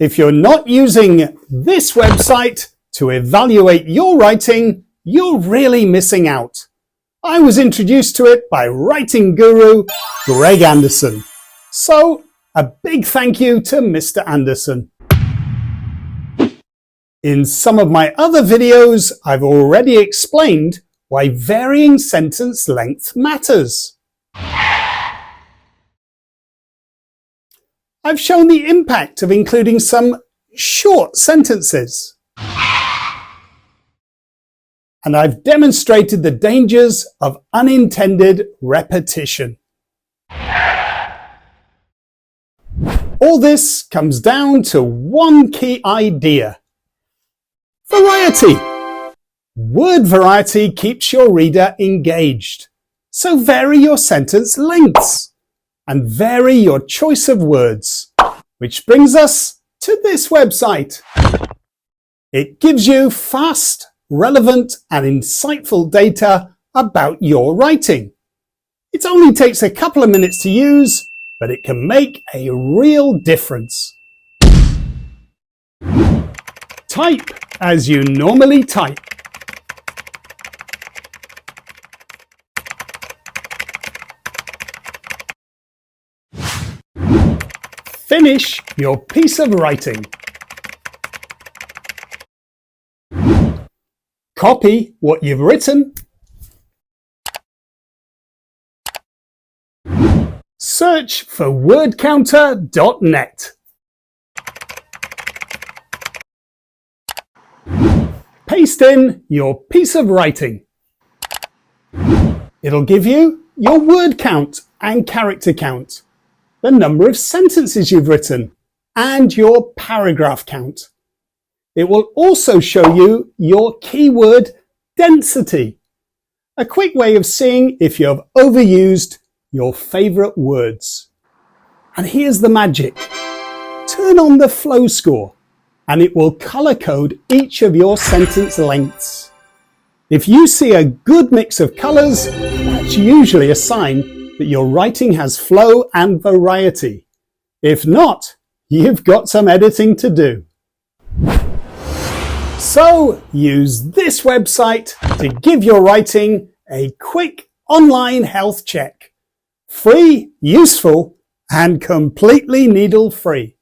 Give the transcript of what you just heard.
If you're not using this website to evaluate your writing, you're really missing out. I was introduced to it by writing guru Greg Anderson. So, a big thank you to Mr. Anderson. In some of my other videos, I've already explained why varying sentence length matters. I've shown the impact of including some short sentences. And I've demonstrated the dangers of unintended repetition. All this comes down to one key idea: variety. Word variety keeps your reader engaged. So vary your sentence lengths and vary your choice of words, which brings us to this website. It gives you fast, relevant and insightful data about your writing. It only takes a couple of minutes to use, but it can make a real difference. Type as you normally type. Finish your piece of writing. Copy what you've written. Search for wordcounter.net. Paste in your piece of writing. It'll give you your word count and character count, the number of sentences you've written, and your paragraph count. It will also show you your keyword density, a quick way of seeing if you've overused your favorite words. And here's the magic. Turn on the flow score and it will color code each of your sentence lengths. If you see a good mix of colors, that's usually a sign that your writing has flow and variety. If not, you've got some editing to do. So use this website to give your writing a quick online health check. Free, useful, and completely needle-free.